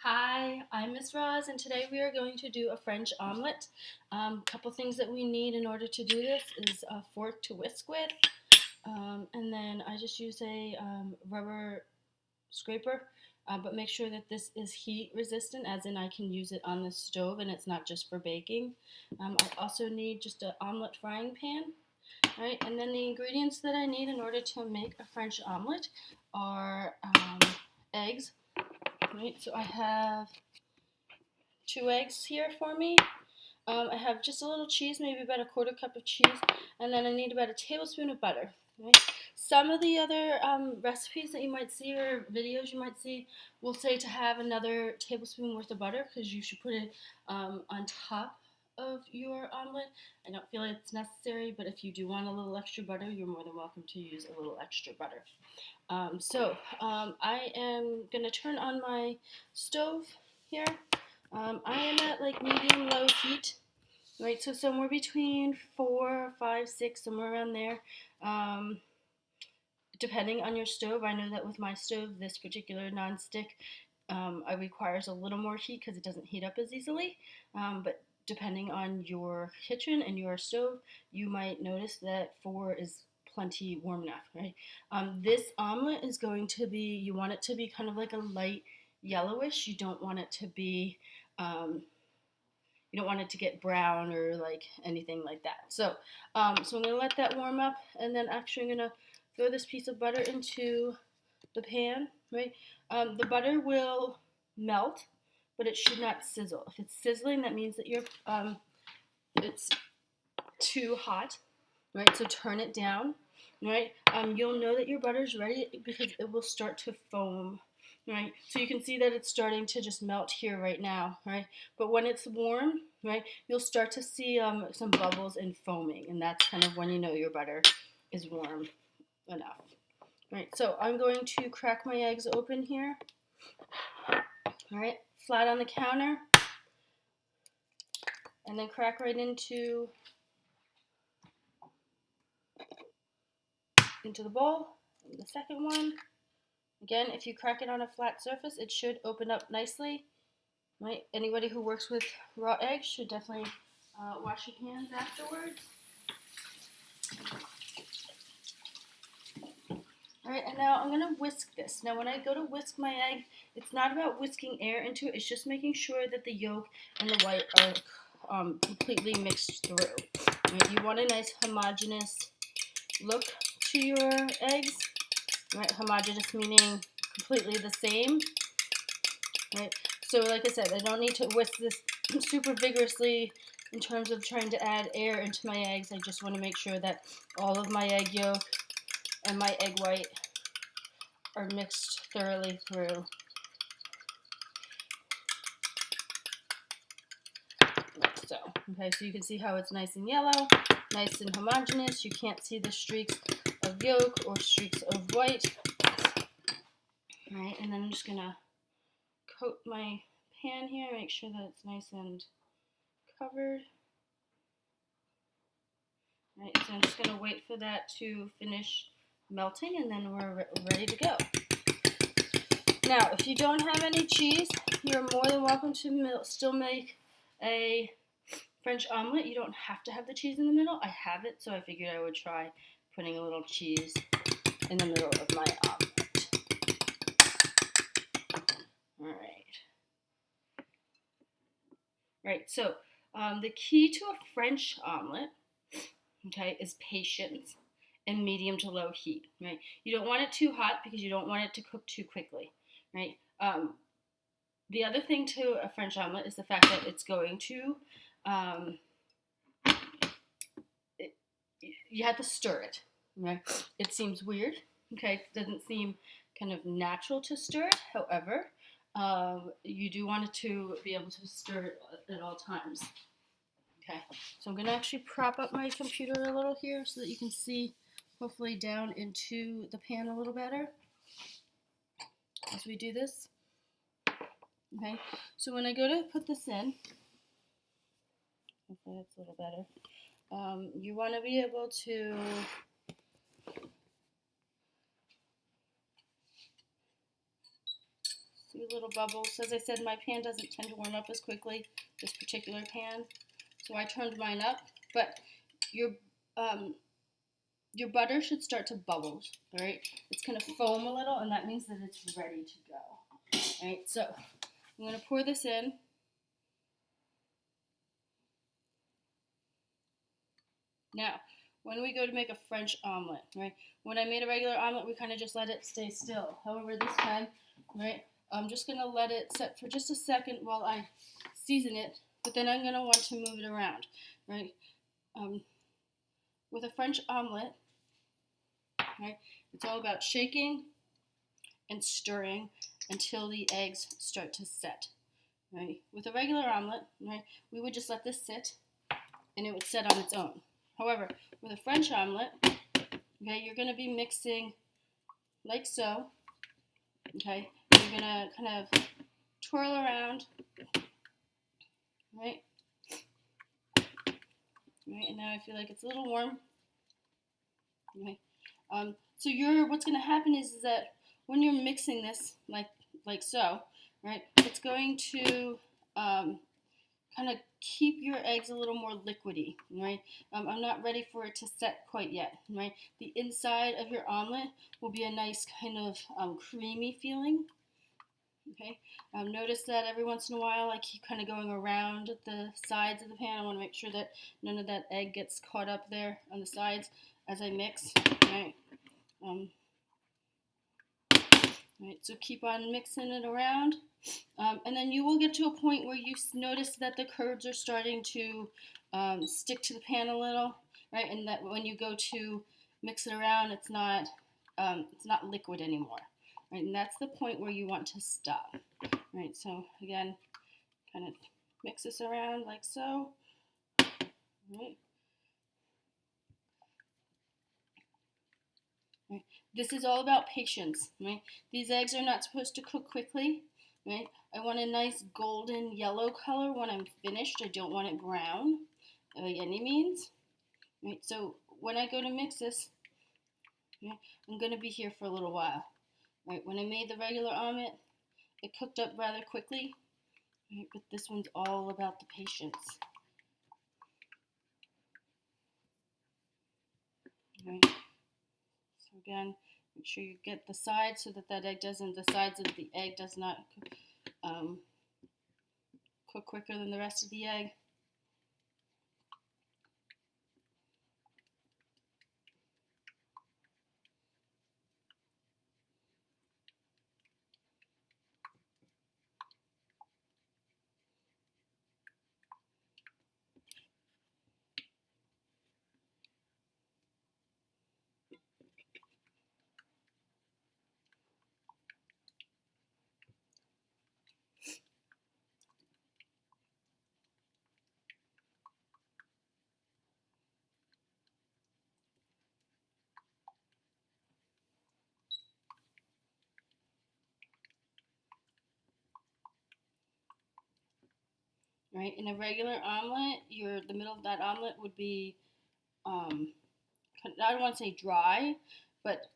Hi, I'm Miss Roz, and today we are going to do a French omelet. Couple things that we need in order to do this is a fork to whisk with, and then I just use a rubber scraper, but make sure that this is heat resistant, as in I can use it on the stove and it's not just for baking. I also need just an omelet frying pan, right? And then the ingredients that I need in order to make a French omelet are eggs. Right, so I have 2 eggs here for me. I have just a little cheese, maybe about a quarter cup of cheese, and then I need about a tablespoon of butter. Right? Some of the other recipes that you might see or videos you might see will say to have another tablespoon worth of butter because you should put it on top of your omelet. I don't feel it's necessary, but if you do want a little extra butter, you're more than welcome to use a little extra butter. I am going to turn on my stove here. I am at like medium low heat, right? So somewhere between 4, 5, 6, somewhere around there. Depending on your stove, I know that with my stove, this particular nonstick, it requires a little more heat because it doesn't heat up as easily. But depending on your kitchen and your stove, you might notice that 4 is plenty warm enough, right? This omelet is going to be, you want it to be kind of like a light yellowish. You don't want it to be, you don't want it to get brown or like anything like that. So I'm going to let that warm up, and then actually I'm going to throw this piece of butter into the pan, right? The butter will melt, but it should not sizzle. If it's sizzling, that means that it's too hot, right? So turn it down, right? You'll know that your butter's ready because it will start to foam, right? So you can see that it's starting to just melt here right now, right? But when it's warm, right, you'll start to see some bubbles and foaming, and that's kind of when you know your butter is warm enough. Right, so I'm going to crack my eggs open here. All right, flat on the counter, and then crack right into the bowl. And the second one, again, if you crack it on a flat surface, it should open up nicely. Right, anybody who works with raw eggs should definitely wash your hands afterwards. All right, and now I'm going to whisk this. Now, when I go to whisk my egg, it's not about whisking air into it. It's just making sure that the yolk and the white are completely mixed through. Right, you want a nice homogeneous look to your eggs. Right, homogeneous meaning completely the same. Right, so like I said, I don't need to whisk this super vigorously in terms of trying to add air into my eggs. I just want to make sure that all of my egg yolk and my egg white are mixed thoroughly through. Like so. Okay, so you can see how it's nice and yellow, nice and homogeneous. You can't see the streaks of yolk or streaks of white. All right, and then I'm just gonna coat my pan here, make sure that it's nice and covered. All right, so I'm just gonna wait for that to finish melting, and then we're ready to go. Now, if you don't have any cheese, you're more than welcome to still make a French omelet. You don't have to have the cheese in the middle. I have it, so I figured I would try putting a little cheese in the middle of my omelet. All right. Right, so the key to a French omelet, okay, is patience and medium to low heat, right? You don't want it too hot because you don't want it to cook too quickly, right? The other thing to a French omelet is the fact that it's going to, you have to stir it, right? It seems weird, okay? It doesn't seem kind of natural to stir it. However, you do want it to be able to stir it at all times. Okay, so I'm going to actually prop up my computer a little here so that you can see, hopefully, down into the pan a little better as we do this. Okay, so when I go to put this in, hopefully that's a little better, you want to be able to See little bubbles. As I said, my pan doesn't tend to warm up as quickly, this particular pan. So I turned mine up, but um, your butter should start to bubble, all right? It's going to foam a little, and that means that it's ready to go. All right, so I'm going to pour this in. Now, when we go to make a French omelet, right? When I made a regular omelet, we kind of just let it stay still. However, this time, right, I'm just going to let it set for just a second while I season it, but then I'm going to want to move it around, right? With a French omelet, right, it's all about shaking and stirring until the eggs start to set, right? With a regular omelet, right, we would just let this sit and it would set on its own. However, with a French omelet, okay, you're going to be mixing like so, okay? You're going to kind of twirl around, right? Right, and now I feel like it's a little warm. Okay. So what's going to happen is that when you're mixing this like so, right, it's going to kind of keep your eggs a little more liquidy, right? I'm not ready for it to set quite yet, right? The inside of your omelet will be a nice kind of creamy feeling. Okay. Notice that every once in a while I keep kind of going around the sides of the pan. I want to make sure that none of that egg gets caught up there on the sides as I mix. Right. Right. So keep on mixing it around, and then you will get to a point where you notice that the curds are starting to stick to the pan a little, right? And that when you go to mix it around, it's not liquid anymore. Right, and that's the point where you want to stop. Right, so again, kind of mix this around like so. Right. Right. This is all about patience. Right, these eggs are not supposed to cook quickly. Right, I want a nice golden yellow color when I'm finished. I don't want it brown by any means. Right, so when I go to mix this, right, I'm going to be here for a little while. Right, when I made the regular omelet, it cooked up rather quickly. Right, but this one's all about the patience. Right. So again, make sure you get the sides so that the sides of the egg does not cook quicker than the rest of the egg. Right, in a regular omelet, the middle of that omelet would be I don't want to say dry, but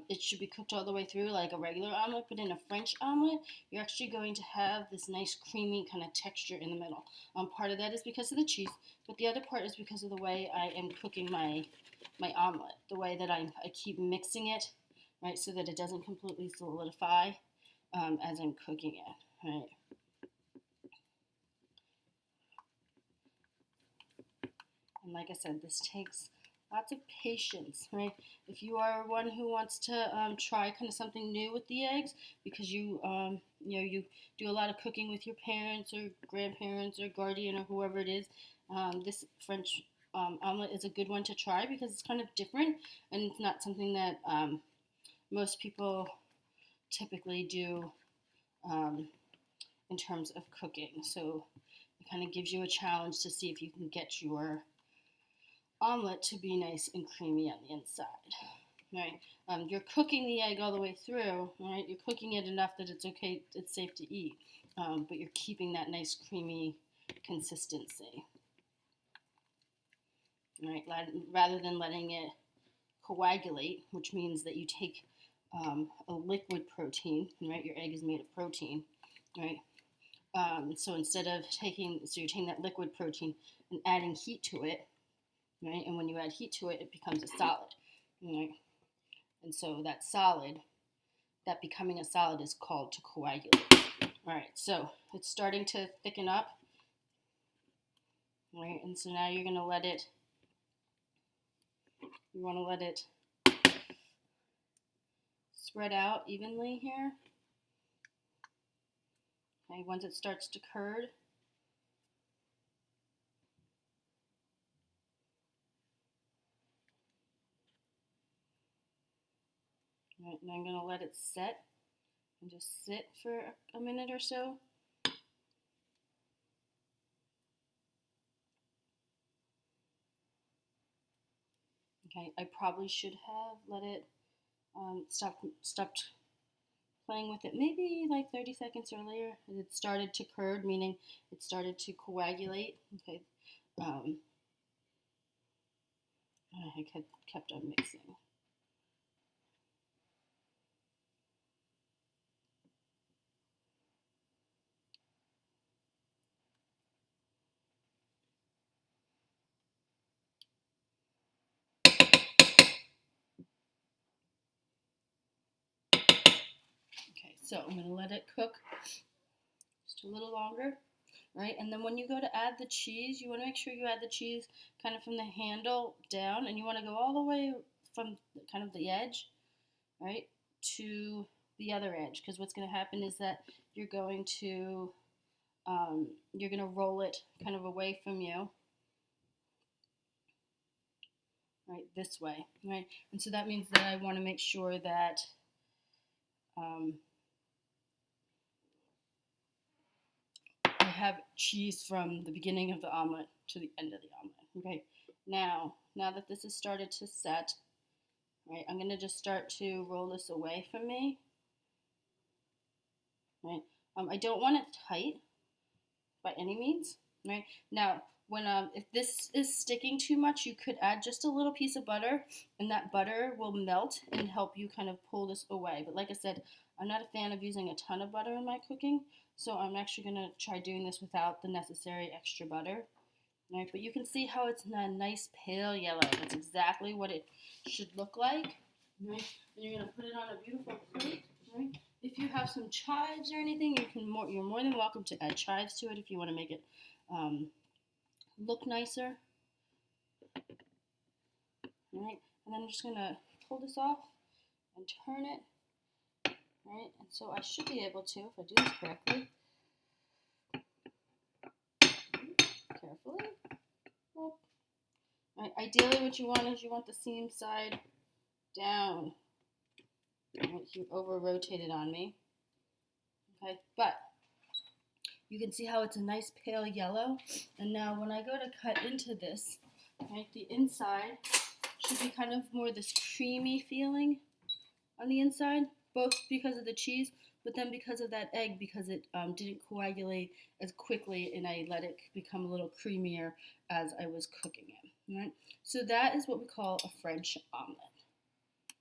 it should be cooked all the way through like a regular omelet. But in a French omelet, you're actually going to have this nice creamy kind of texture in the middle. Part of that is because of the cheese, but the other part is because of the way I am cooking my omelet. The way that I keep mixing it, right, so that it doesn't completely solidify as I'm cooking it, right. And like I said, this takes lots of patience, right? If you are one who wants to try kind of something new with the eggs, because you do a lot of cooking with your parents or grandparents or guardian or whoever it is, this French omelet is a good one to try because it's kind of different and it's not something that most people typically do in terms of cooking. So it kind of gives you a challenge to see if you can get your omelet to be nice and creamy on the inside. Right? You're cooking the egg all the way through. Right? You're cooking it enough that it's okay, it's safe to eat, but you're keeping that nice creamy consistency. Right? Rather than letting it coagulate, which means that you take a liquid protein, right? Your egg is made of protein, right? So instead of you're taking that liquid protein and adding heat to it, right? And when you add heat to it, it becomes a solid, right? And so that becoming a solid is called to coagulate. All right, so it's starting to thicken up, right? And so now you want to let it spread out evenly here. Okay, once it starts to curd, right, and I'm going to let it set and just sit for a minute or so. Okay, I probably should have let it stopped playing with it maybe like 30 seconds earlier. It started to curd, meaning it started to coagulate. Okay, I kept on mixing. Okay, so I'm going to let it cook just a little longer, right? And then when you go to add the cheese, you want to make sure you add the cheese kind of from the handle down, and you want to go all the way from kind of the edge, right, to the other edge, because what's going to happen is that you're going to roll it kind of away from you, right, this way, right? And so that means that I want to make sure that I have cheese from the beginning of the omelet to the end of the omelet. Okay, now that this has started to set, right, I'm going to just start to roll this away from me, right? I don't want it tight by any means, right? Now, when if this is sticking too much, you could add just a little piece of butter, and that butter will melt and help you kind of pull this away. But like I said, I'm not a fan of using a ton of butter in my cooking, so I'm actually going to try doing this without the necessary extra butter. Right, but you can see how it's a nice pale yellow. That's exactly what it should look like. Right, and you're going to put it on a beautiful plate. Right, if you have some chives or anything, you're more than welcome to add chives to it if you want to make it look nicer. Right, and then I'm just going to pull this off and turn it. Right, and so I should be able to, if I do this correctly, carefully. Right, ideally what you want is you want the seam side down. Right, you over rotated on me. Okay, but you can see how it's a nice pale yellow. And now when I go to cut into this, right, the inside should be kind of more this creamy feeling on the inside, both because of the cheese, but then because of that egg, because it didn't coagulate as quickly and I let it become a little creamier as I was cooking it. Right? So that is what we call a French omelet.